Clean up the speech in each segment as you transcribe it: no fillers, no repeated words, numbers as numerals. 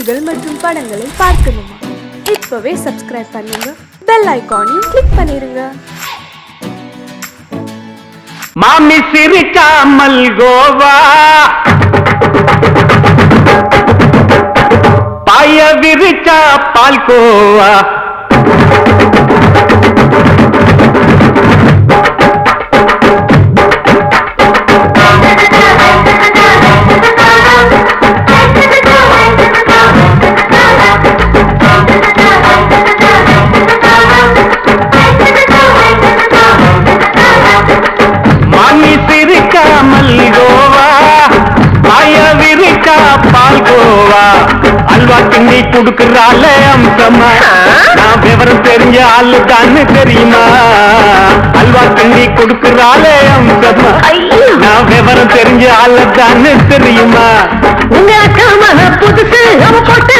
செய்திகள் மற்றும் படங்களை பார்க்கணுமா? இப்பவே சப்ஸ்கிரைப் பண்ணுங்க, பெல் ஐகானையும் கிளிக் பண்ணிருங்க. மாமி சிரிக்காமல் கோவா, பாய விரிச்சா பால்கோவா. அல்வா கிண்டி குடுக்கறால அம்சமா, நான் விவரம் தெரிஞ்ச ஆளு தான்னு தெரியுமா? அல்வா கிண்டி குடுக்கறால அம்சமா, நான் விவரம் தெரிஞ்ச ஆளு தான்னு தெரியுமா? உங்க அக்கா மக புதுசு, அவ போட்டு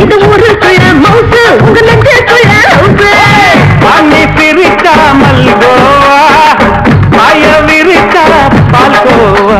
இது ஊருக்குள்ள மவுசு, உங்க நெஞ்சுக்குள்ள ஹவுசு. வாங்கி சிரிக்காமல் கோவா, பாய விரிச்சா பால்கோவா.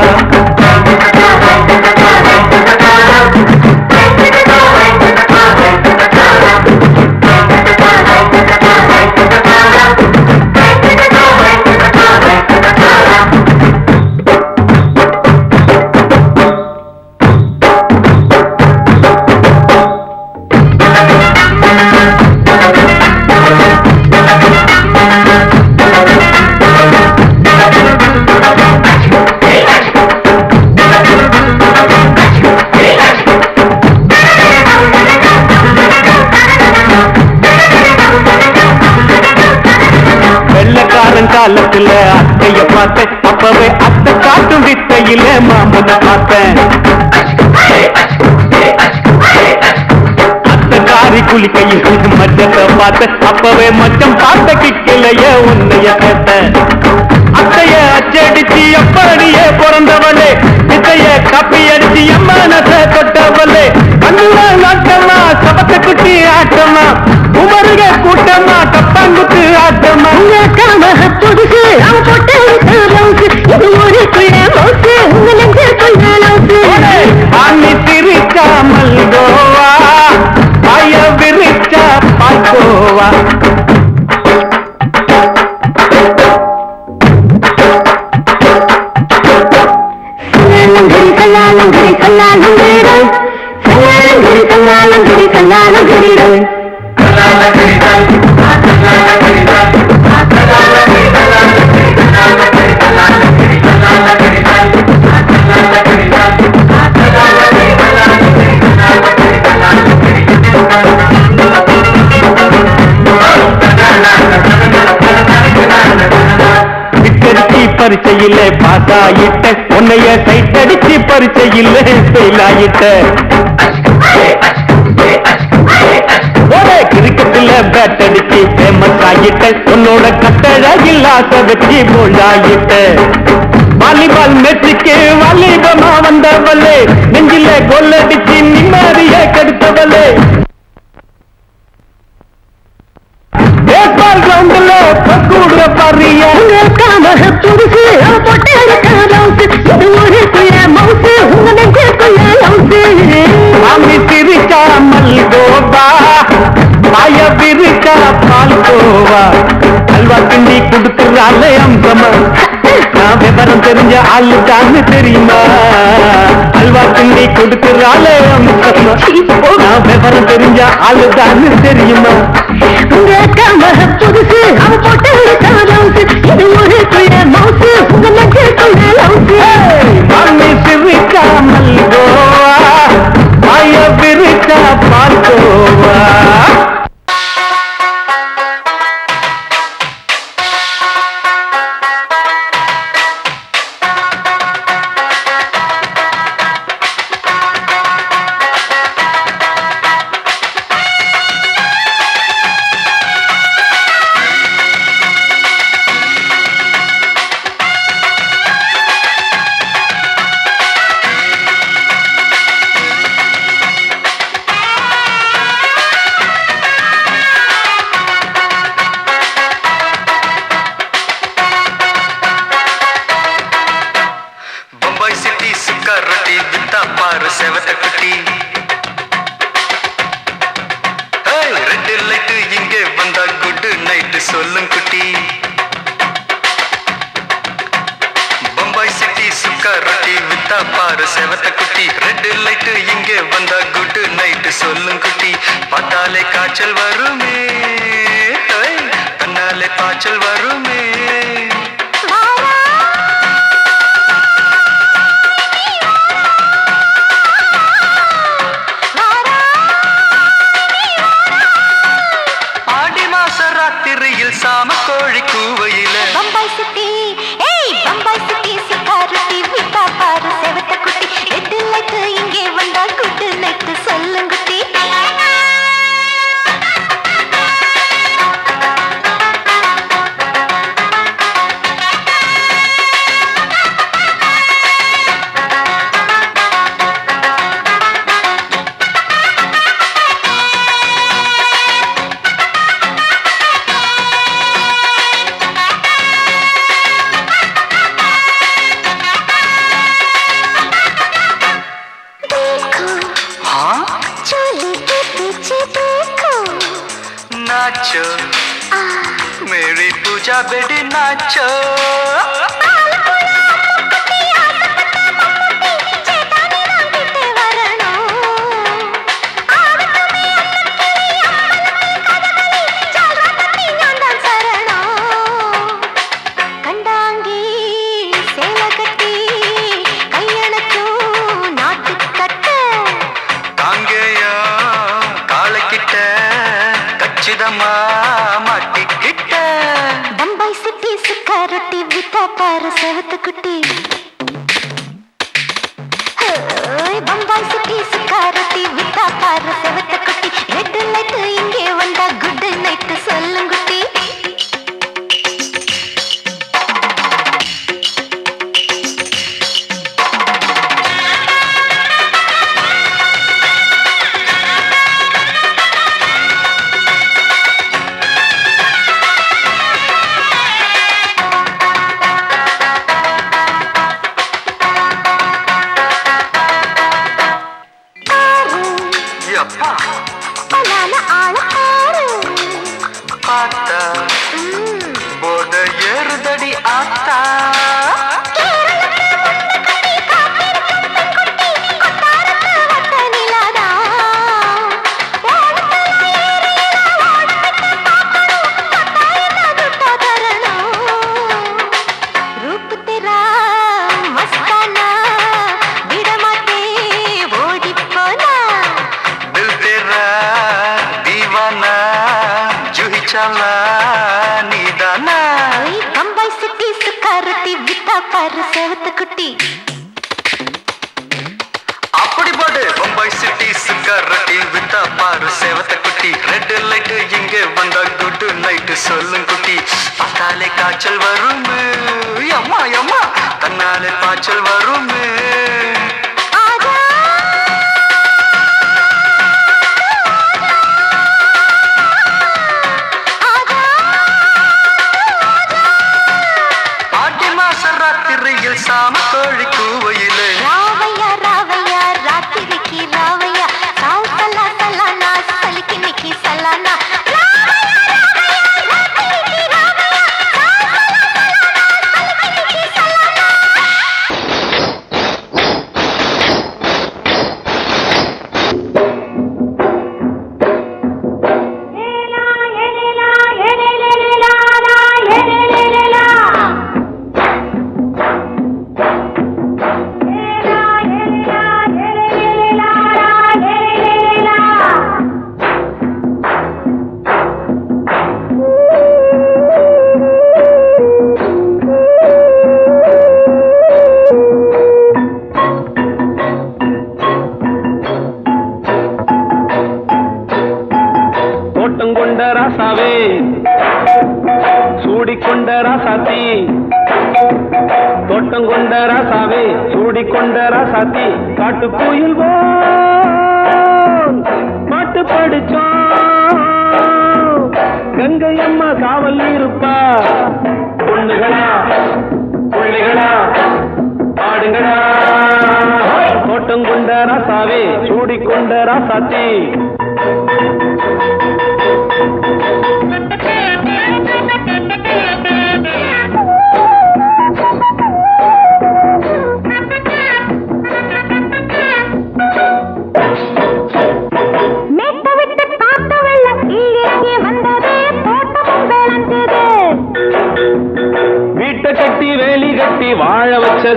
காலத்துல அத்தைய பார்த்தேன், அப்பவே அத்தை காட்டும் வித்தையில மாமனை பார்த்தேன். அத்தை காரி குளிக்கையில் மச்சத்தை பார்த்தேன், அப்பவே மச்சம் பார்த்த கிக்கலைய உன்னைய கேட்டேன். அத்தைய அச்சடிச்சு எப்படியே பிறந்தவளே, வித்தைய கப்பி அடிச்சு எம்மனத்தை தொட்டவளே. கண்ணுல நாட்டமா, சபத்தை குட்டி ஆட்டமா, உமருக கூட்டமா, கப்பாங்குத்து ஆட்டமா. புதுசு, அவ போட்டு இது ஊருக்குள்ள மவுசு, உங்க நெஞ்சுக்குள்ள லவுசு. வாங்கி சிரிக்காமல் கோவா, பாய விரிச்சா பால்கோவா. பரிச்சையில பாஸ் ஆயிட்ட, உன்னைய சைட் அடிச்சு பரிச்சையில ஃபெயில் ஆயிட்ட. கிரிக்கெட்ல பேட் அடிச்சு ஃபேமஸ் ஆகிட்ட, உன்னோட கட்டழகில் ஆசை வச்சு போல்ட் ஆகிட்ட. வாலிபால் மேட்சுக்கு வாலிபமா வந்தவளே, நெஞ்சில கோல் அடிச்சு நிம்மதிய கெடுத்தவளே. பேஸ்பால் கிரவுண்ட்ல கூடுற பாரியா, புதுசு, அவ போட்டு இது ஊருக்குள்ள மவுசு, உங்க நெஞ்சுக்குள்ள லவுசு. மாமி சிரிக்காமல் கோவா, பாய விரிச்சா பால்கோவா. அல்வா கிண்டி குடுக்கறால அம்சமா, நான் விவரம் தெரிஞ்ச ஆளு தான்னு தெரியுமா? அல்வா கிண்டி கொடுக்கறால அம்சமா, நான் விவரம் தெரிஞ்ச ஆளு தான்னு தெரியுமா? உங்க அக்கா மக புதுசு, அவ போட்டு இது ஊருக்குள்ள மவுசு, உங்க நெஞ்சுக்குள்ள லவுசு. மாமி சிரிக்காமல் கோவா, பாய விரிச்சா பால்கோவா. சொல்லும் குட்டி பம்பாய் சிட்டி சுக்கா ரொட்டி வித்தா பாரு செவத்த குட்டி ரெட் லைட் இங்கே வந்தா குட் நைட் சொல்லும் குட்டி பார்த்தாலே காய்ச்சல் வருமே தன்னாலே பாய்ச்சல் வருமே சாம கோழி கூவையில பம்பாய் சிட்டி ஏய் பம்பாய் சிட்டி சிக்காரத்தி விட்டா பாரு செவத்த குட்டி ரெட் லைட் இங்கே வந்தா குட் நைட் சொல்லுங்குட்டி नाचो मेरी पूजा बेटी नाचो பம்பாய் சிட்டி சுக்காரொட்டி வித்தா பாரு செவத்த குட்டி பம்பாய் சிட்டி சுக்காரொட்டி வித்தா பாரு செவத்த குட்டி ரெட் லைட் இங்கே வந்தா குட் நைட் சொல்லுங்குட்டி போத ஏறுதடி ஆத்தா பம்பாய் சிட்டி சுக்காரத்தி வித்தா பாரு செவத்த குட்டி அப்படி போடு பம்பாய் சிட்டி சுக்காரத்தி வித்தா பாரு செவத்த குட்டி ரெட் லைட் இங்கே வந்தா குட் நைட் சொல்லும் குட்டி பார்த்தாலே காய்ச்சல் வருமே அம்மா அம்மா தன்னாலே பாய்ச்சல் வருமே சாம கோழி கூவையிலே ராவையா ராவையா ராத்திரிக்கு ராவையா சாவு சலா சலானா சலிக்கு நிக்கி சலானா ராசாவே சூடிக்கொண்ட ராசாத்தி தோட்டம் கொண்ட ராசாவே சூடிக்கொண்ட ராசாத்தி காட்டு கோயில் பாட்டு படிச்சோம் கங்கை அம்மா காவல் இருப்பா பொண்ணுகளா பிள்ளைகளா பாடுங்களா தோட்டம் கொண்ட ராசாவே சூடிக்கொண்ட ராசாத்தி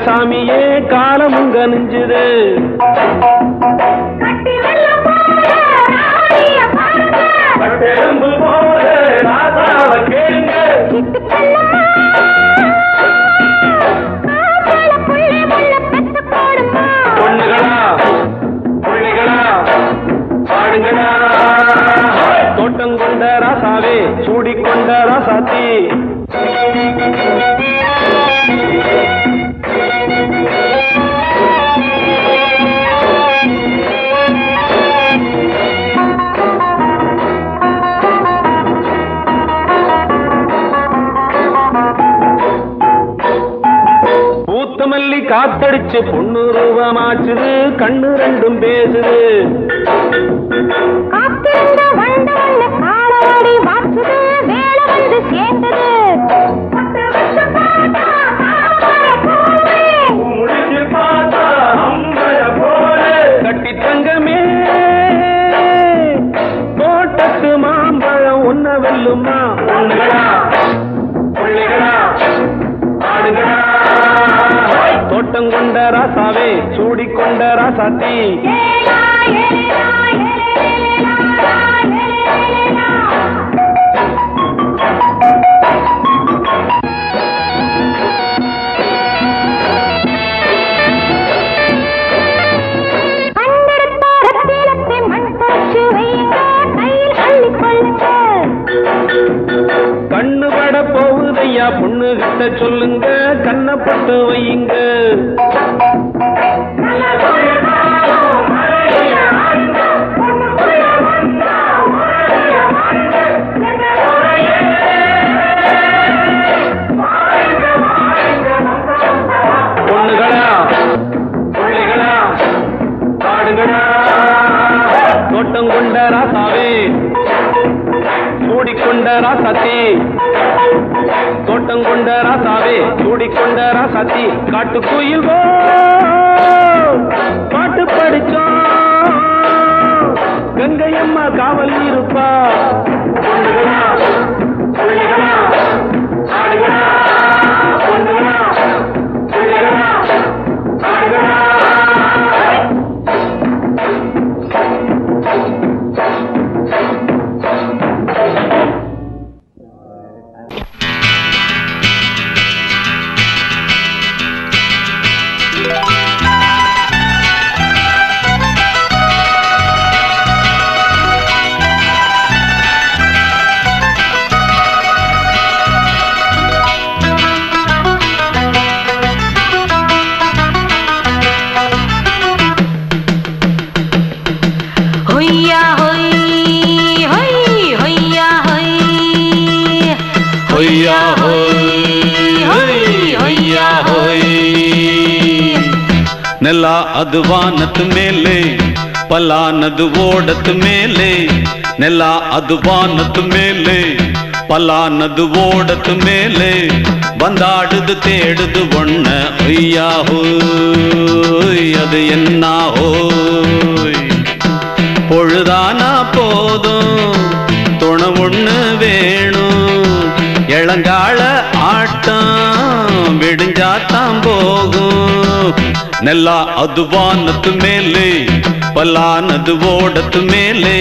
சாமியே காலமுங்க நெஞ்சுது போல ராசாவை கேளுங்க பொண்ணுகளா புள்ளிகளா பாடுங்களா தோட்டம் கொண்ட ராசாவே சூடிக்கொண்ட ராசாத்தி பூத்தமல்லி காத்தடிச்சு பொண்ணு ரூபமாச்சுது கண்ணு ரெண்டும் பேசுது கட்டி தங்கமே தோட்டத்து மாம்பழம் ஒன்ன வெல்லுமா பொண்ணுகளா புள்ளிகளா ஆடுகளா தோட்டம் கொண்ட ராசாவே சூடிக்கொண்ட ராசாத்தி கண்ணு பட போகுதையா பொண்ணு கிட்ட சொல்லுங்க கண்ணப்பட்டு வையுங்க பொண்ணுகளா புள்ளிகளா பாடுங்களா தோட்டம் கொண்ட ராசாவே சூடிக்கொண்ட ராசாத்தி தோட்டம் கொண்ட ராசாவே சூடிக்கொண்ட ராசாத்தி காட்டுக்குயில் பாட்டு படிச்சோம் கங்கையம்மா காவல் இருப்பா பொண்ணுகளா புள்ளிகளா ஆடுகளா பொண்ணுகளா புள்ளிகளா ஆடுகளா ನೆಲ ಅದು ವಾನದ ಮೇಲೆ ಪಲಾನದು ಓಡದ ಮೇಲೆ ನೆಲ ಅದು ವಾನದ ಮೇಲೆ ಪಲಾನದು ಓಡದ ಮೇಲೆ ಬಂದಾಡುದು தேடுது ஒண்ண ஐயா ஹோய் அது என்ன ஹோய் பொழுதானா போதும் துணை ஒண்ணு வேணும் இளங்கால ஆட்டம் விடிஞ்சாத்தான் போகும் ನೆಲ ಅದು ವಾನದ ಮೇಲೆ ಪಲಾನದು ಓಡದ ಮೇಲೆ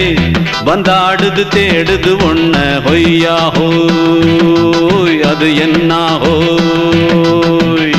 ಬಂದಾಡುದು தேடுது ஒண்ண ಹೊಯ್ಯಾ ಹೋಯ್ ಅದು ಎನ್ನ ಹೋಯ್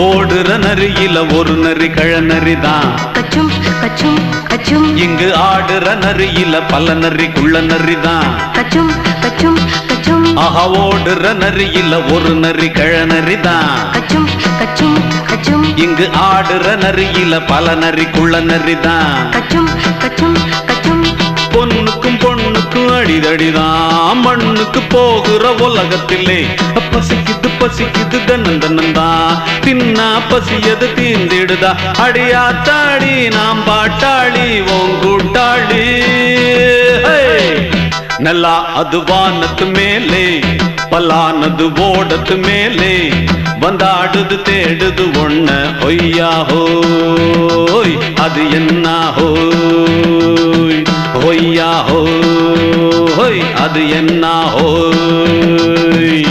ஓடுற நரியில ஒரு நரி கழநரிதான் கச்சும் கச்சும் கச்சும் இங்கு ஆடுற நரியில பல நரி குள்ள நரிதான் கச்சும் கச்சும் கச்சும் ஆஹா ஓடுற நரியில ஒரு நரி கழநரிதான் கச்சும் கச்சும் கச்சும் இங்கு ஆடுற நரியில பல நரி குள்ள நரிதான் கச்சும் கச்சும் கச்சும் பொண்ணுக்கும் பொண்ணுக்கும் மண்ணுக்கு அடிதடிதான் மண்ணுக்கு போகிற உலகத்திலே பசிக்குது பசிக்குது தன்னந்தன்னந்தான் தின்னா பசியது தீர்ந்திடுதா அடியாத்தாடி நாம் பாட்டாளி உன் கூட்டாளி நல்லா அது வானத்து மேலே பலானது ஓடத்து மேலே வந்தாடுது தேடுது ஒண்ண ஒய்யா ஹோய் அது என்ன ஹோய் ஒய்யா ஹோய் அது என்ன ஹோய்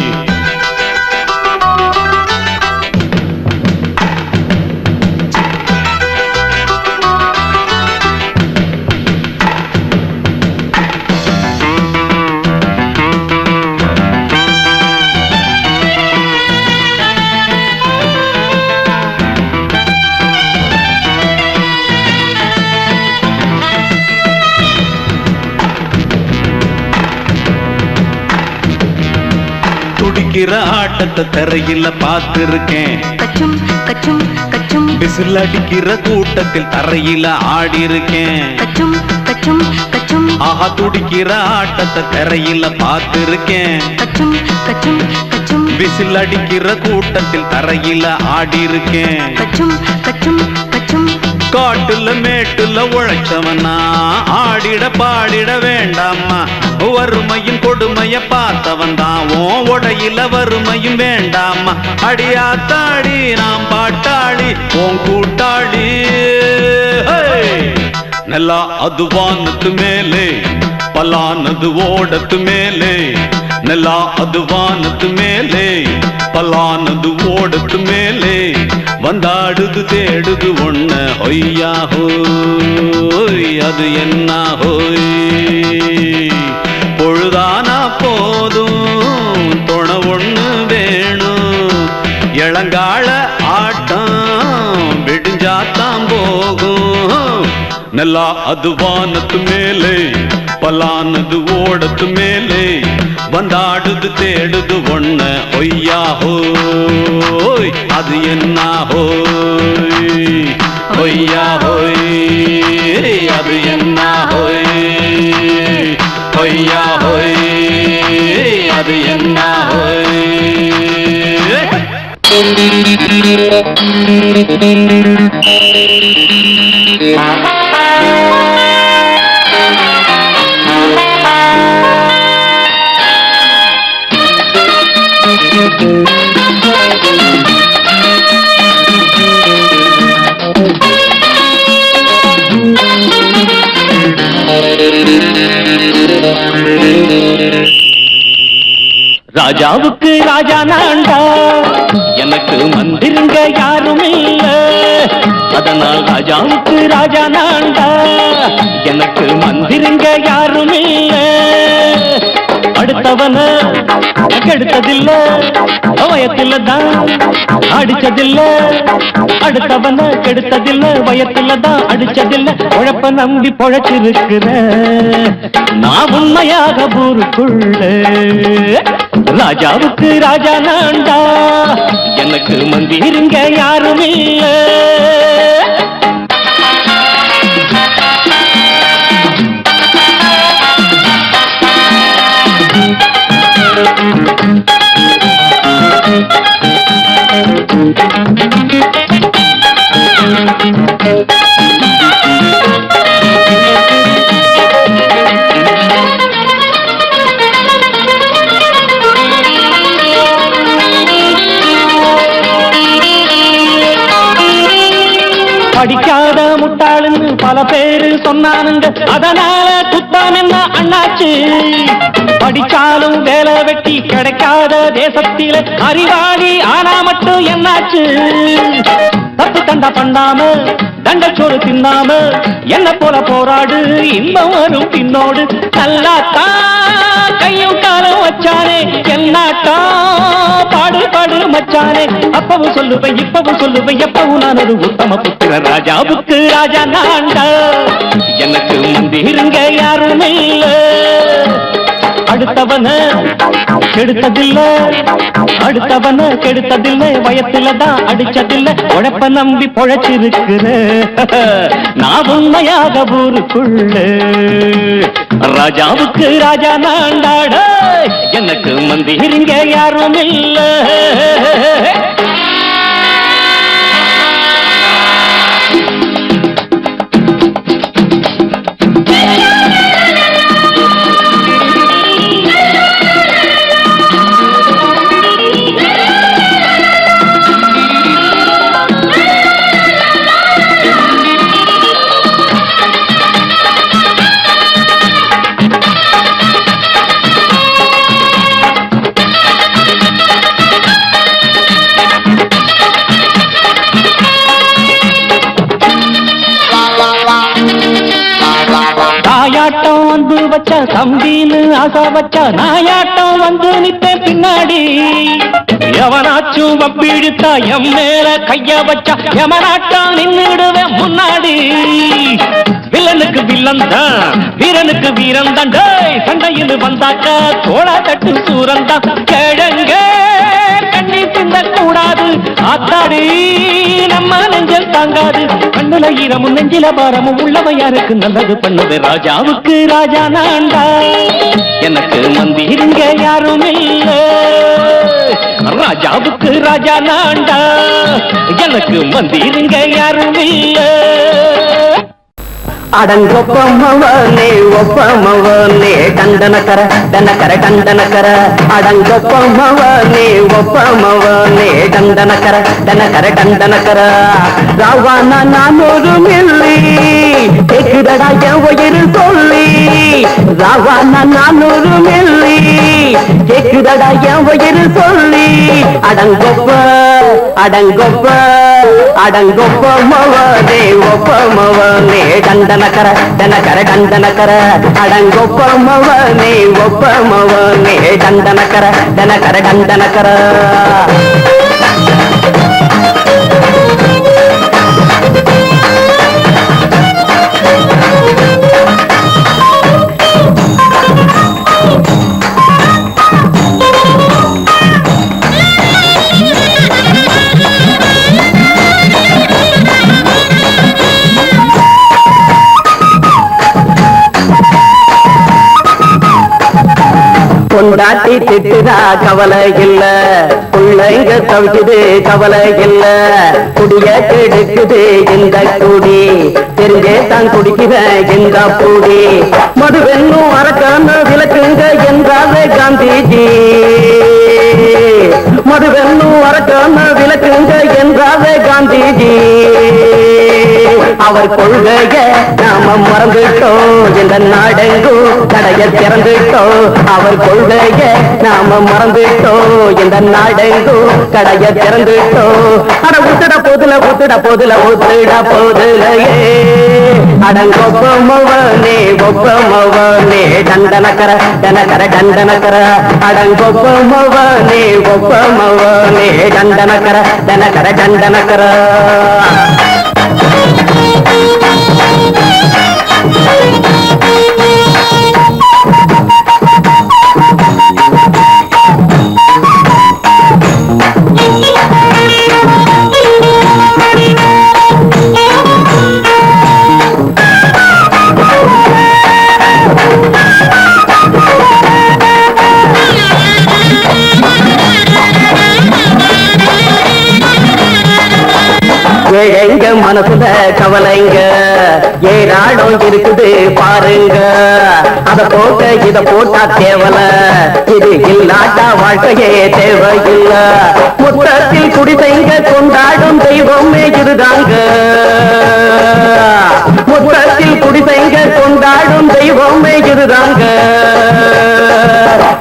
துடிக்கிற ஆட்டத்தை தரையில பார்த்திருக்கேன் கச்சும் கச்சும் கச்சும் விசில் அடிக்கிற கூட்டத்தில் தரையில ஆடி இருக்கேன் கச்சும் கச்சும் கச்சும் ஆஹா துடிக்கிற ஆட்டத்தை தரையில பார்த்திருக்கேன் கச்சும் கச்சும் கச்சும் விசில் அடிக்கிற கூட்டத்தில் தரையில ஆடி இருக்கேன் கச்சும் கச்சும் கச்சும் காட்டுல மேட்டுல உழைச்சவனா ஆடிட பாடிட வேண்டாமா வறுமையும் கொடுமைய பார்த்தவன் தான் உடையில வறுமையும் வேண்டாமா அடியாத்தாடி நாம் பாட்டாளி உன் கூட்டாளி நல்லா அது வானத்து மேலே பலானது ஓடத்து மேலே நல்லா அது வானத்து மேலே பலானது ஓடத்து மேலே வந்தாடுது தேடுது ஒண்ண ஒய்யா ஹோய் அது என்ன ஹோய் பொழுதானா போதும் துணை ஒண்ணு வேணும் இளங்கால ஆட்டம் விடிஞ்சாத்தான் போகும் நல்லா அது வானத்து மேலே பலானது ஓடத்து மேலே வந்தாடுது தேடுது ஒண்ண ஒய்யா ஹோய் அது என்ன ஹோய் ஒய்யா ஹோய் அது என்ன ஹோய் ஒய்யா ஹோய் அது என்ன ஹோய் ராஜாவுக்கு ராஜா நான்டா எனக்கு மந்திருங்க யாரும் இல்ல அதனால் ராஜாவுக்கு ராஜா நான்டா எனக்கு மந்திருங்க யாரும் இல்ல அடுத்தவன கெடுத்ததில்ல வயத்துல தான் அடிச்சதில்ல அடுத்தவன கெடுத்ததில்ல வயத்துல தான் அடிச்சதில்ல உழப்ப நம்பி பொழைச்சிருக்கிற நான் உண்மையாக ஊருக்குள்ள ராஜாவுக்கு ராஜா நான்டா எனக்கு மந்திருங்க யாரும் இல்ல படிக்காத முட்டாளுன்னு பல பேரு சொன்னானுங்க அதனால குத்தம் என்ன அண்ணாச்சு படிச்சாலும் வேலை வெட்டி கிடைக்காத தேசத்தில அறிவாளி ஆனா மட்டும் என்னாச்சு தப்பு தண்டா பண்ணாம தண்டச்சோறு தின்னாம என்ன போல போராடு இன்பம் வரும் பின்னோடு நல்லாத்தான் கையும் காலம் வச்சானே என்னாட்டா பாடு பாடு மச்சானே அப்பவும் சொல்லுவேன் இப்பவும் சொல்லுவேன் எப்பவும் நான் ஒரு உத்தம புத்திர ராஜாவுக்கு ராஜா நான்டா எனக்கு முந்திருங்க யாரும் இல்ல அடுத்தவன கெடுத்ததில்ல, அடுத்தவன கெடுத்ததில்லை, வயத்துல தான் அடிச்சதில்லை, உழைப்ப நம்பி பொழைச்சிருக்கிற நான் உண்மையாக ஊருக்குள்ள ராஜாவுக்கு ராஜா நாண்டாட, எனக்கு மந்திரிங்க யாரும் இல்ல. தாயாட்டம் வந்து வச்ச தம்பின்னு ஆசா வச்ச நாயாட்டம் வந்து நித்தேன் பின்னாடி, எவனாச்சும் வப்பிழுத்தா எம் மேல கைய வச்சா எவனாட்டம் நின்னுடுவேன் முன்னாடி. வில்லனுக்கு வில்லன் தான், வீரனுக்கு வீரன் தான், சண்டையில் வந்தாக்க தோளா தட்டு சூரன் தான். கிழங்க கண்ணி சிந்த கூடாது ஆத்தாடி, நம்ம நெஞ்சல் தாங்காது, கண்ணுல ஈரமும் நெஞ்சில பாரமும் உள்ளவன் யாருக்கு நல்லது பண்ணுது. ராஜாவுக்கு ராஜா நான்டா, எனக்கு மந்திரிங்க யாரும் இல்ல. ராஜாவுக்கு ராஜா நான்டா, எனக்கு மந்திரிங்க யாரும் இல்ல. அடங்கொப்பமவனே ஒப்பமவனே டண்டனக்கர டனக்கர டண்டனக்கர, அடங்கொப்பமவனே ஒப்பமவனே டண்டனக்கர டனக்கர டண்டனக்கர. ராவானா நான் ஒரு மில்லி கேக்குதடா என் உயிர் சொல்லி, ராவானா நான் ஒரு மில்லி கேக்குதடா என் உயிர் சொல்லி. அடங்கொப்ப அடங்கொப்ப அடங்கொப்பமவனே ஒப்பமவனே டண்டனக்கர டனக்கர டண்டனக்கர, அடங்கொப்பமவனே ஒப்பமவனே டண்டனக்கர டனக்கர டண்டனக்கர. கொண்டாட்டி திட்டுதா கவலை இல்ல, பிள்ளைங்க தவிக்குது கவலை இல்ல, குடிய கெடுக்குது இந்த குடி, தெரிஞ்சே தான் குடிக்கிற இந்த பூடி. மதுவென்னும் அரக்கான விளக்குங்க என்றாவே காந்திஜி, மதுவென்னும் அரக்கான விளக்குங்க என்றாவே காந்திஜி. அவர் கொள்கைய நாம மறந்துட்டோம், இந்த நாடெங்கும் கடைய திறந்துட்டோம். அவர் கொள்கைய நாம மறந்துட்டோம், இந்த நாடெங்கும் கடைய திறந்துட்டோம். அட ஊத்துட போதுல ஊத்துட போதுல ஊத்துட போதுலையே, அடங்கொப்பமவனே ஒப்பமவனே டண்டனக்கர டனக்கர டண்டனக்கர, அடங்கொப்பமவனே ஒப்பமவனே டண்டனக்கர டனக்கர டண்டனக்கர. எங்க மனசுல கவலைங்க ஏராளம் இருக்குது பாருங்க, அத போட்ட இத போட்டா தேவல, இது இல்லாட்டா வாழ்க்கையே தேவையில்ல. முத்தத்தில் குடிசைங்க கொண்டாடும் தெய்வமே இதுதாங்க, முத்தத்தில் குடிசைங்க கொண்டாடும் தெய்வமே இதுதாங்க.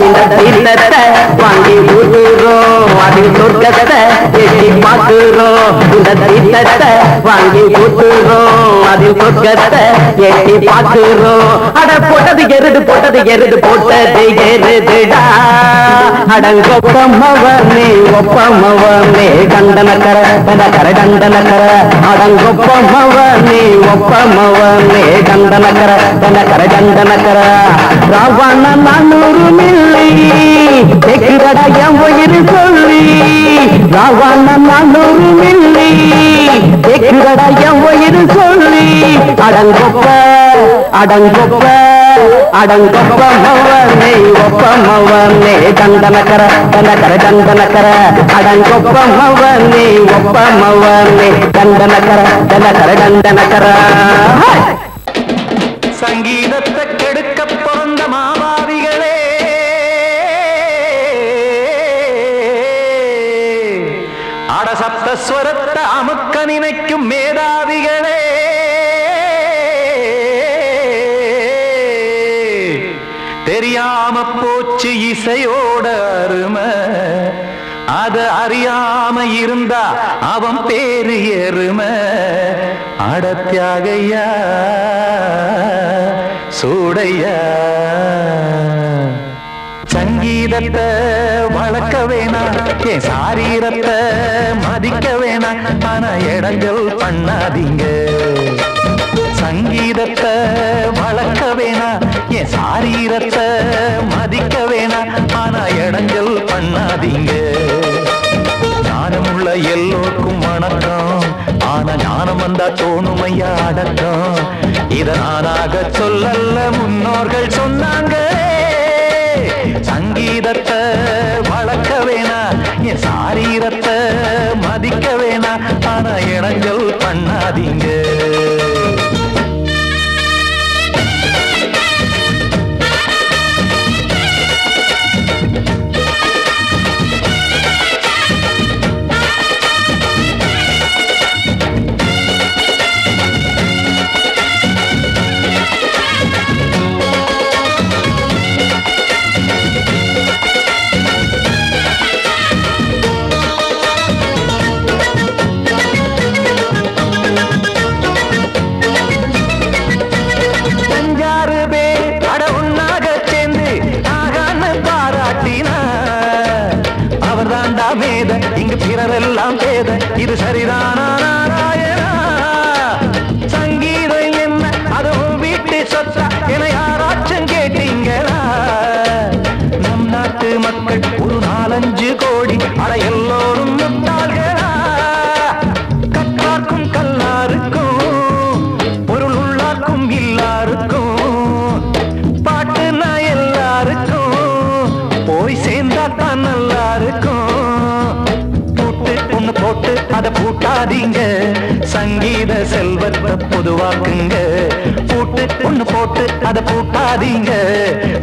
இந்த தீர்த்தத்தை வாங்கி ஊத்துறோம், அதில் சொர்க்கத்தை எட்டி பார்க்கிறோம். இந்த தீர்த்தத்தை வாங்கி ஊத்துறோம், அதில் சொர்க்கத்தை எட்டி பார்க்கிறோம். அட போட்டது எருது போட்டது எருது போட்டது எருதுடா, அடங்கொப்பமவனே ஒப்பமவனே டண்டனக்கர டனக்கர டண்டனக்கர, அடங்கொப்பமவனே ஒப்பமவனே டண்டனக்கர டனக்கர டண்டனக்கர. ராவண நானு 400 மில்லி கேக்குதடா என் உயிர் சொல்லி ராவான 400 மில்லி கேக்குதடா என் உயிர் சொல்லி அடங்கொப்ப அடங்கொப்ப அடங்கொப்ப மவனே ஒப்ப மவனே தந்தனக்கர தனக்கர தந்தனக்கர அடங்கொப்ப மவனே ஒப்ப மவனே தந்தனக்கர தனக்கர தந்தனக்கர சங்கீதத்தை கெடுக்க பிறந்த மாவாதிகளே அடசப்தஸ்வரத்தை அமுக்க நினைக்கும் மேதாவிகளே தெரியாம போச்சு இசையோட அருமை அத அறியாம இருந்தா அவன் பேரு எருமை அடத்தியாகையா சூடையா சங்கீதத்தை வளர்க்க வேணாம் என் சாரீரத்தை மதிக்க வேணாம் ஆனா இடங்கள் பண்ணாதீங்க சங்கீதத்தை வளர்க்க வேணாம் என் சாரீரத்தை மதிக்க வேணாம் ஆனா இடங்கள் பண்ணாதீங்க ஞானமுள்ள எல்லோருக்கும் வணக்கம் ஆனா ஞானம் வந்தா தோணுமையா அடக்கம் இத நானாக சொல்லல்ல முன்னோர்கள் சொன்னாங்க சங்கீதத்தை வளர்க்க வேணா என் சாரீரத்தை மதிக்க வேணா ஆனா இடங்கள் பண்ணாதீங்க இங்கு பிறரெல்லாம் பேத இது சரிதானா நாராயணா சங்கீதம் என்ன அதுவும் வீட்டு சொத்தா என யாராச்சும் கேட்டீங்களா நம் நாட்டு மக்கள் ஒரு 4-5 கோடி அட எல்லோரும் முட்டாள்களா கற்றார்க்கும் கல்லாருக்கும் பொருள் உள்ளார்க்கும் இல்லாருக்கும் பாட்டுனா எல்லாருக்கும் போய் சேர்ந்தா தான் நல்லா இருக்கும் போட்டு அத பூட்டாதீங்க சங்கீத செல்வத்தை பொதுவாக்குங்க பூட்டு ஒண்ணு போட்டு அத பூட்டாதீங்க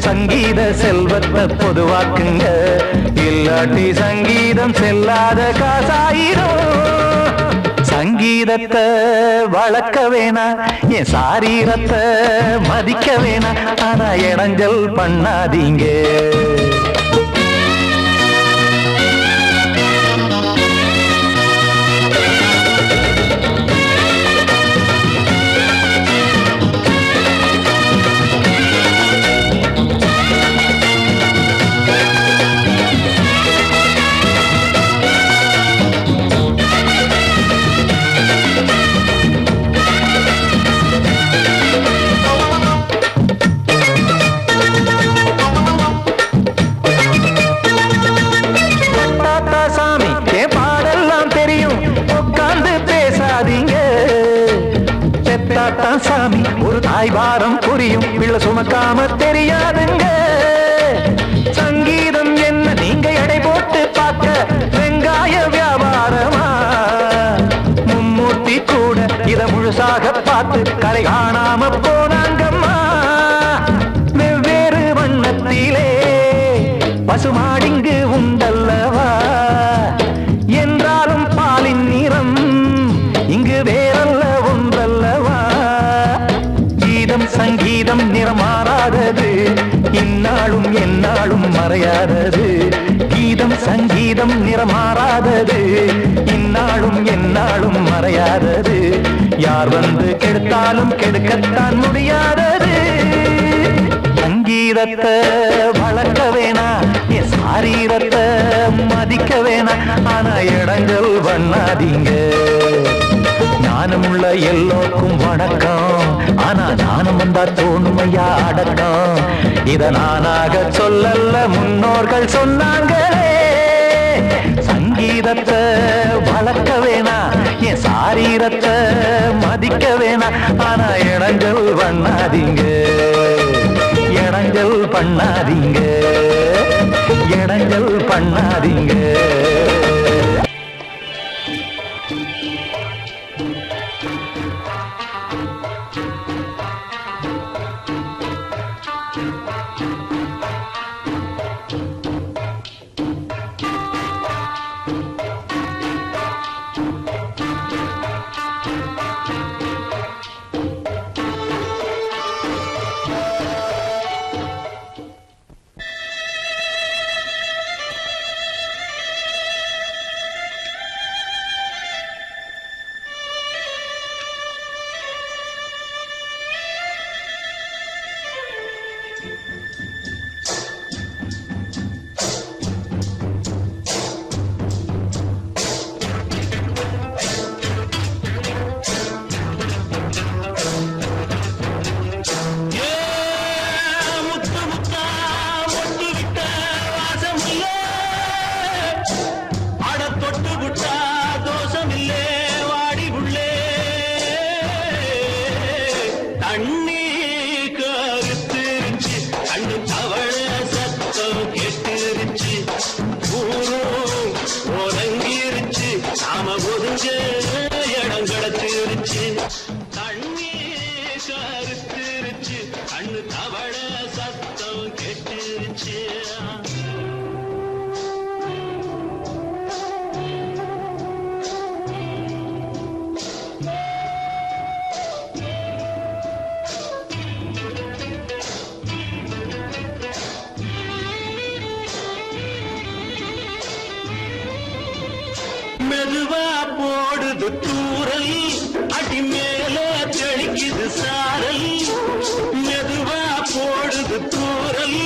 சங்கீத செல்வத்தை பொதுவாக்குங்க இல்லாட்டி சங்கீதம் செல்லாத காசாயிரும் சங்கீதத்தை வளர்க்க வேணா என் சாரீரத்தை மதிக்க வேணா ஆனா இடைஞ்சல் பண்ணாதீங்க சாமி ஒரு தாய் பாரம் புரியும் பிள்ளை சுமக்காம தெரியாதுங்க சங்கீதம் என்ன நீங்க எடை போட்டு பார்க்க வெங்காய வியாபாரமா மும்மூர்த்தி கூட இத முழுசாக பார்த்து கரை காணாம போனாங்கம்மா வெவ்வேறு வண்ணத்திலே பசுமாடிங்கு உண்டல்லவா என்றாலும் பாலின் நிறம் இங்கு வேறல்ல ஒன்றல்லவா சங்கீதம் நிறமாறாதது இந்நாளும் எந்நாளும் மறையாதது கீதம் சங்கீதம் நிறமாறாதது இந்நாளும் எந்நாளும் மறையாதது யார் வந்து கெடுத்தாலும் கெடுக்கத்தான் முடியாதது சங்கீதத்தை வளர்க்க வேணா என் சாரீரத்தை மதிக்க வேணா ஆனா இடங்கள் பண்ணாதீங்க ஞானமுள்ள எல்லோருக்கும் வணக்கம் ஆனா ஞானம் வந்தா தோணுமையா அடக்கம். இத நானாக சொல்லல்ல, முன்னோர்கள் சொன்னாங்களே. சங்கீதத்தை வளர்க்க வேணா, என் சாரீரத்தை மதிக்க வேணா. ஆனா இடைஞ்சல் பண்ணாதீங்க, இடைஞ்சல் பண்ணாதீங்க, இடைஞ்சல் பண்ணாதீங்க. மெதுவா போடுது தூரல், அடி மேல தெளிக்குது சாரல். மெதுவா போடுது தூரல்,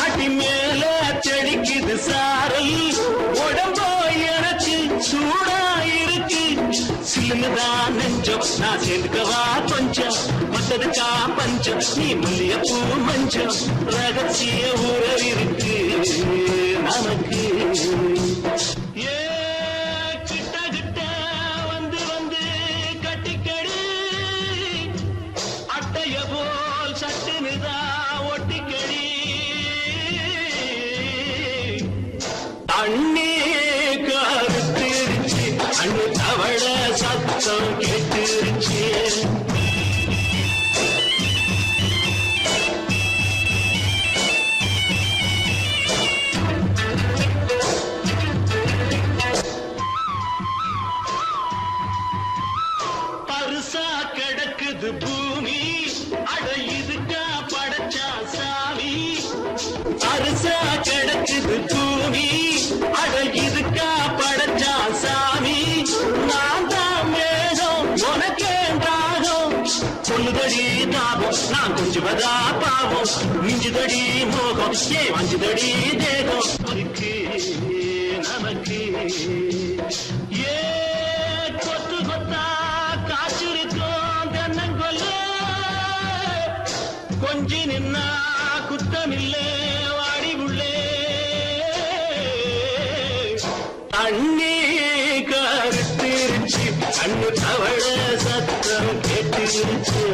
அடி மேல தெளிக்குது சாரல். உடம்போ எனக்கு சூடா இருக்கு, சிலுதான் நெஞ்சம் நான் சேர்ந்துக்கவா கொஞ்சம். மத்ததுக்கா பஞ்சம், நீ மல்லியப்பூ மஞ்சம். ரகசிய உறவிருக்கு நமக்கு. அண்ணே கருத்திருச்சு, அண்ணு தவள சத்தம் கேட்டுருச்சு. பரிசா கிடக்குது பூமி, அட இதுக்கா படைச்சா சாமி. பரிசா கிடக்குது பூமி, அட இதுக்கா படைச்சா சாமி. நான் தான் மேகம் உனக்கே தாகம், சொல்லுதடி தாபம் நான் கொஞ்சுவதா பாவம். மிஞ்சுதடி மோகம் ஏன் வஞ்சுதடி தேகம் இருக்கு நமக்கு. ஏ கொத்து கொத்தா காய்ச்சிருக்கோம் தென்னங்கொல்ல, கொஞ்சி நின்னா குத்தமில்லே வாடி உள்ளே. அண்ணே கருத்திருச்சு, அண்ணு தவள சத்தம் கேட்டுருச்சு.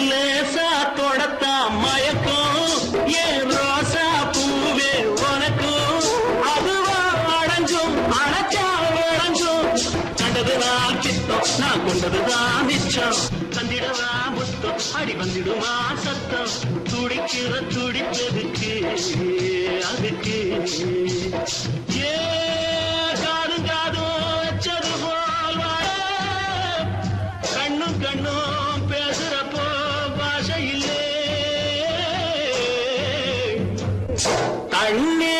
லேசா தொடத்தா மயக்கம், ஏன் ரோசா பூவே உனக்கும். அதுவா அடைஞ்சும் அடைச்சா விளைஞ்சும், கண்டதுதான் சித்தம் நான் கொண்டதுதான் மிச்சம். தந்திடவா முத்தம் அடி வந்திடுமா சத்தம், துடிக்கிற துடிப்பதுக்கு அதுக்கு. ஏ காதும் காதும் வச்சது போல் வாழ, கண்ணும் கண்ணும் பேசுறப்போ பாஷை இல்லே. அண்ணே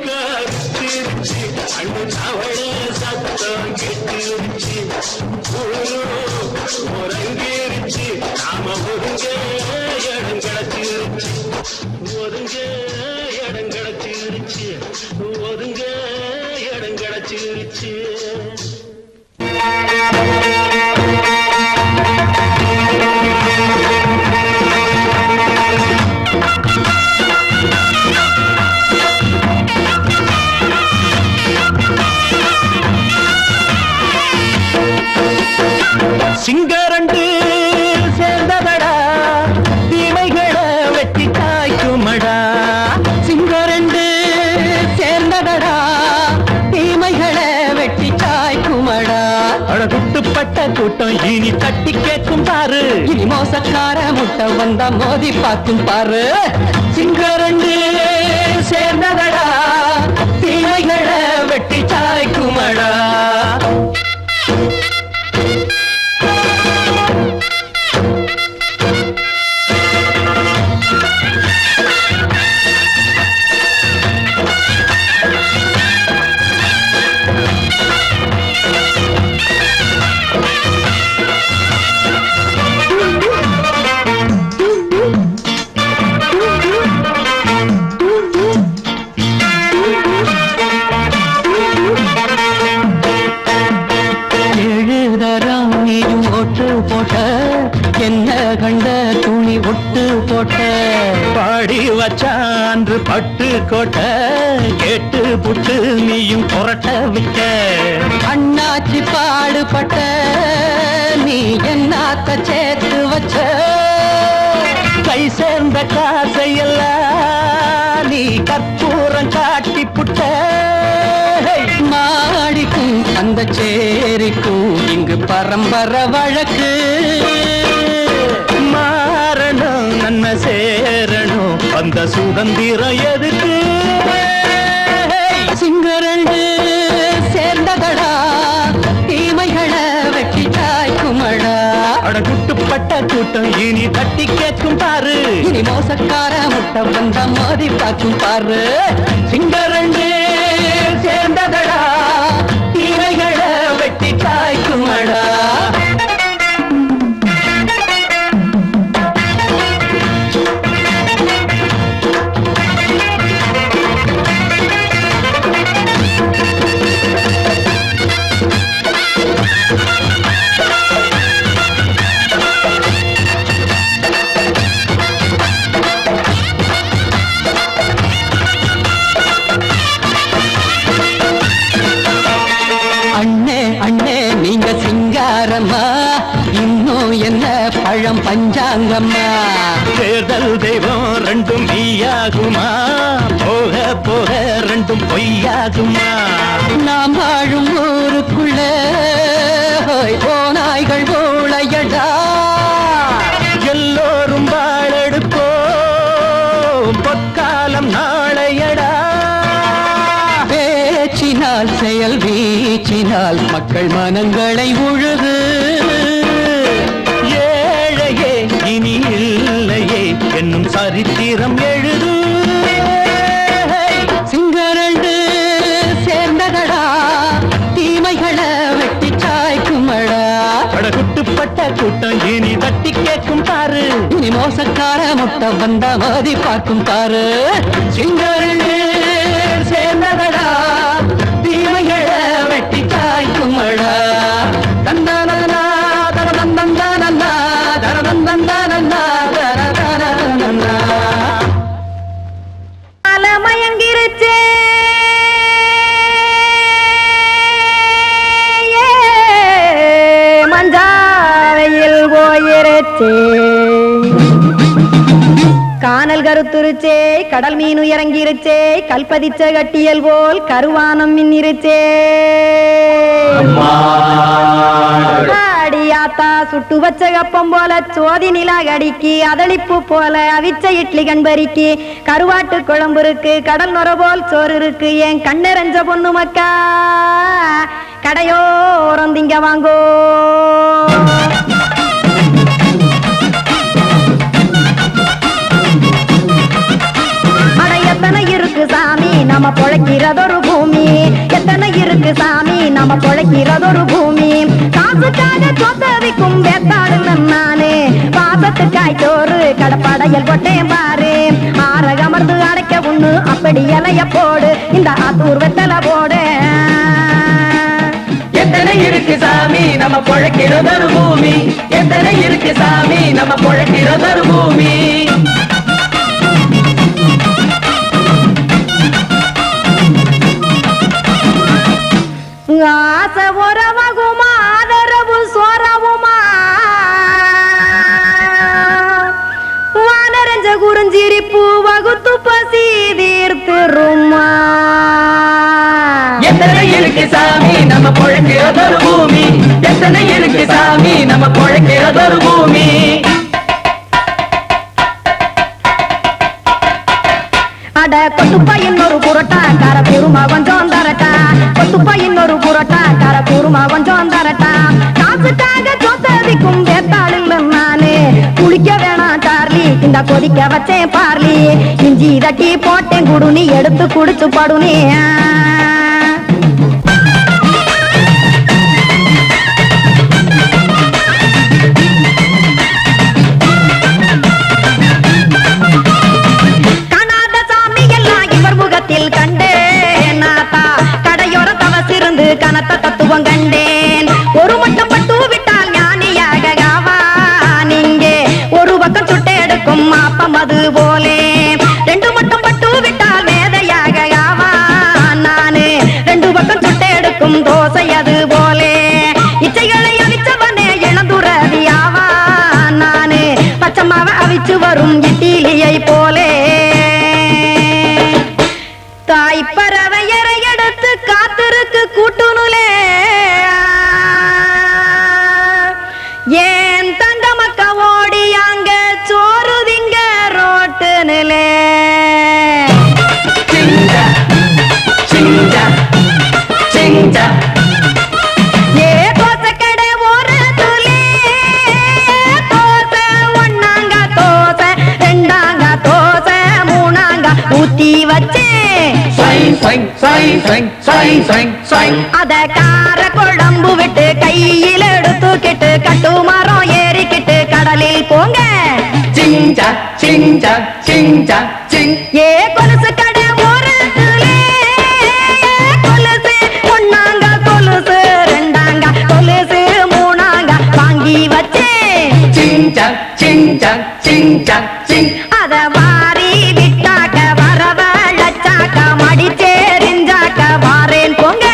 கருத்திருச்சு, அண்ணு தவள சத்தம் கிடைச்சிருச்சு ஒருங்கிருச்சு நாம ஒருங்க இடம் கிடைச்சிருச்சு ஒருங்க இடம் கிடைச்சிருச்சு ஒருங்க இடம் கிடைச்சிருச்சு சிங்கரண்டு சேர்ந்ததடா தீமைகளை வெட்டி காய்க்குமடா சிங்கரண்டு சேர்ந்ததடா தீமைகளை வெட்டி காய்க்குமடா அழகுட்டுப்பட்ட கூட்டம் இனி தட்டி கேட்கும் பாரு இனி மோசக்கார முட்டை வந்தா மோதி பார்க்கும் பாரு சிங்கரண்டு சேர்ந்ததடா தீமைகளை வெட்டி காய்க்குமடா என்ன கண்ட துணி ஒட்டு போட்ட பாடி வச்சான்று பட்டு கோட்ட கேட்டு புட்டு நீயும் புரட்ட விட்ட அண்ணாச்சி பாடுபட்ட நீ என்னாத்த சேர்த்து வச்ச கை சேர்ந்த காசையெல்லாம் நீ கற்பூரம் காட்டி புட்ட மாடிக்கும் அந்த சேரிக்கும் இங்கு பரம்பரை வழக்கு மாறணும் நன்மை சேரணும் அந்த சுதந்திரம் எதுக்கு சிங்கரண்டு சேர்ந்ததடா தீமைகளை வெட்டி காய்க்குமடா அடகுட்டுப்பட்ட கூட்டம் இனி தட்டி கேட்கும் பாரு இனி மோசக்கார முட்டை வந்த மோதி பார்க்கும் பாரு சிங்கரண்டு சேர்ந்ததடா தீமைகளை வெட்டி காய்க்குமடா இன்னும் என்ன பழம் பஞ்சாங்கம்மா தேர்தல் தெய்வம் ரெண்டும் மெய்யாகுமா போக போக ரெண்டும் பொய்யாகுமா நாம் வாழும் ஊருக்குள்ள போனாய்கள் போளையடா எல்லோரும் வாழெடுப்போம் பொற்காலம் நாளையடா பேச்சினால் செயல் வீச்சினால் மக்கள் மனங்களை உழுது ஏழையே இனி இல்லையே என்னும் சரித்திரம் எழுது சிங்கரண்டு சேர்ந்ததடா தீமைகளை வெட்டி சாய்க்குமடா அடகுட்டுப்பட்ட கூட்டம் இனி தட்டி கேட்கும் பாரு இனி மோசக்கார முட்டை வந்தா மோதி பார்க்கும் பாரு சிங்கரண்டு சேர்ந்ததடா தீமைகளை வெட்டி காய்க்குமடா தந்தானா தரதந்தந்தானா தரதந்தந்தானா தரதந்தந்தானா மயங்கிருச்சே மஞ்சாவையில் போயிருச்சே கானல் கருத்துருச்சே கடல் மீன் இறங்கிருச்சே கல்பதிச்ச கட்டியல் போல் கருவானம் மின்னிருச்சே ஆத்தா சுட்டு வச்ச கப்பம் போல சோதி நிலா கடிக்கு அதளிப்பு போல அவிச்ச இட்லி கண்பறிக்கு கருவாட்டு குழம்பு இருக்கு கடல் நுர போல் சோறு இருக்கு என் கண்ணெரஞ்ச பொண்ணு மக்கா கடையோரம் திங்க வாங்கோ அட எத்தனை இருக்கு சாமி நம்ம பொழைக்கிறதொரு பூமி எத்தனை இருக்கு சாமி நம்ம பொழைக்கிறதொரு பூமி காசுக்காக சொத்தவிக்கும் வேத்தாடு நானு பாசத்துக்காய் சோறு கடப்படையல் கொட்டேன் பாரு ஆரகமர்ந்து அடைக்க ஒண்ணு அப்படி இலைய போடு இந்த ஆத்தூர் வெத்தலை போடு எத்தனை இருக்கு சாமி நம்ம பொழைக்கிறதொரு பூமி எத்தனை இருக்கு சாமி நம்ம பொழைக்கிறதொரு பூமி ஆசை உறவகுமா ஆதரவு சோறவுமா வானரஞ்ச குறிஞ்சிரிப்பு வகுத்து பசி தீர்த்துருமா எத்தனை இருக்கு சாமி நம்ம பொழைக்கிறதொரு பூமி எத்தனை இருக்கு சாமி நம்ம பொழைக்கிறதொரு பூமி அட கொத்துப்பா இன்னொரு புரோட்டா கார குருமா கொஞ்சம் தரட்டா கொத்துப்பா இன்னொரு புரோட்டா கார குருமா கொஞ்சம் தரட்டா காசுக்காக சொத்ததிக்கும் வேத்தாளில் நானு குளிக்க வேணாம் சார்லி இந்த கொதிக்க வச்சேன் பார்லி இஞ்சி தட்டி போட்டேன் குடுனி எடுத்து குடிச்சு படுனி கண்டேன் நாத்தா கடையோர தவசிருந்து கனத்த தத்துவம் கண்டேன் ஒரு மட்டும் பட்டு விட்டால் ஞானியாக நீங்கே ஒரு பக்கம் சுட்டு எடுக்கும் மாப்பம் அது போலே ரெண்டு மட்டும் பட்டு விட்டால் மேதையாக நானு ரெண்டு பக்கம் சுட்டு எடுக்கும் தோசை அது போலே இச்சைகளை அவிச்சவனே இளந்துறவியாவா நானு பச்சமாவ அவிச்சு வரும் இட்டிலியை போலே தாய் பறவையரை எடுத்து காத்திருக்கு கூட்டுனுலே ஏன் தங்க மக்க ஓடி அங்க சோறுதிங்க ரோட்டு நிலே ஏ தோசை கடை ஒரு துளே தோசை ஒன்னாங்க தோசை ரெண்டாங்க தோசை மூணாங்க ஊத்தி வச்சே அத கார குழம்பு விட்டு கையில் எடுத்துக்கிட்டு கட்டு மரம் ஏறிக்கிட்டு கடலில் போங்க ஏ கொலுசு கடை ஓரத்துலே கொலுசு ஒன்னாங்க கொலுசு ரெண்டாங்க கொலுசு மூணாங்க வாங்கி வச்சே அத வாரி விட்டாக்க வரவழைச்சாக்க மடிச்சேரிஞ்சாக்க வாரேன் போங்க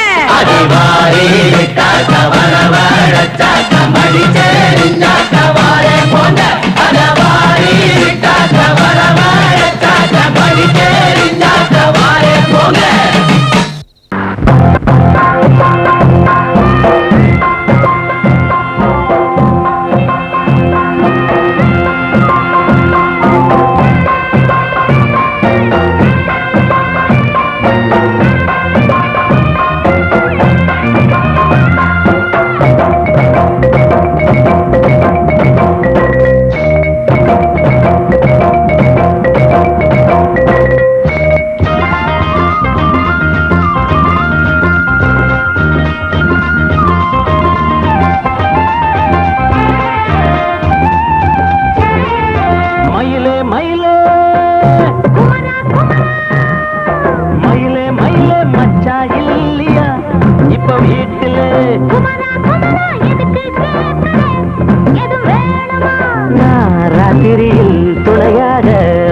ராத்திரியில் துணையாக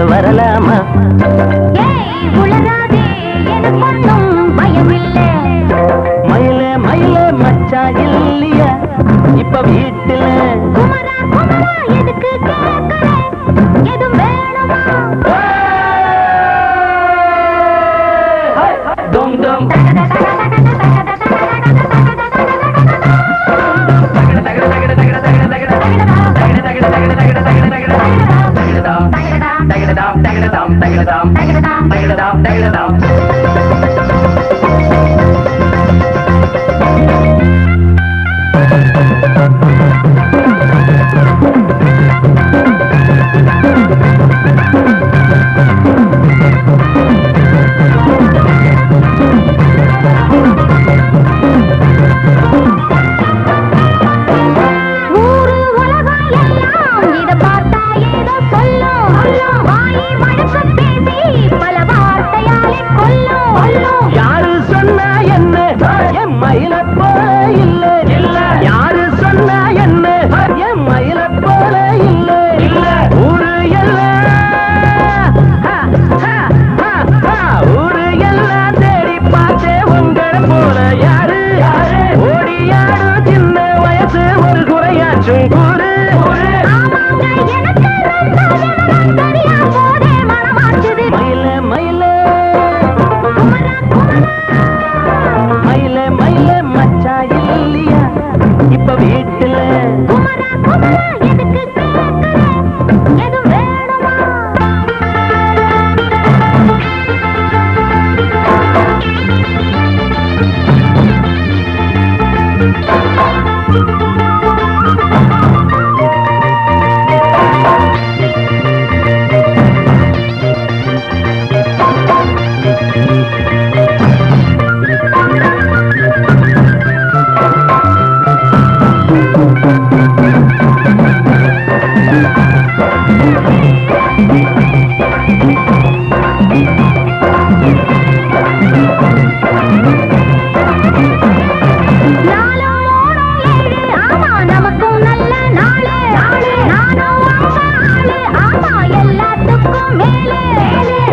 வரலாமா மயிலே மயிலே மச்சா இல்லையா இப்ப வீட்டுல dum dum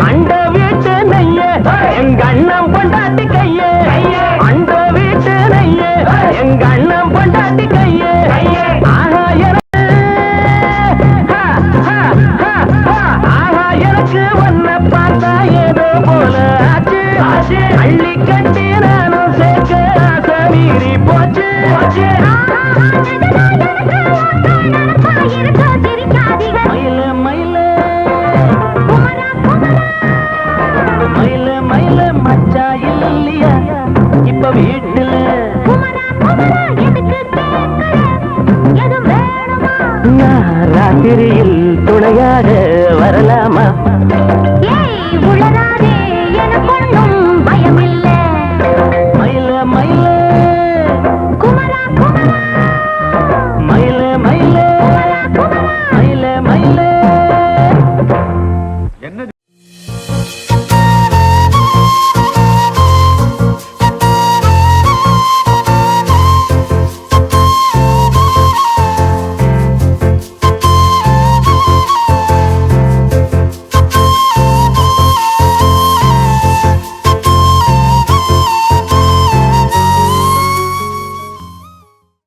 அண்ட வீட்டு நெய்ய எங்க அண்ணன் பொண்டாட்டி கையே அண்ட வீட்டு நெய்ய எங்க அண்ணன் பொண்டாட்டி கையே ஆஹா எனக்கு ஒன்ன பார்த்தா ஏதோ போல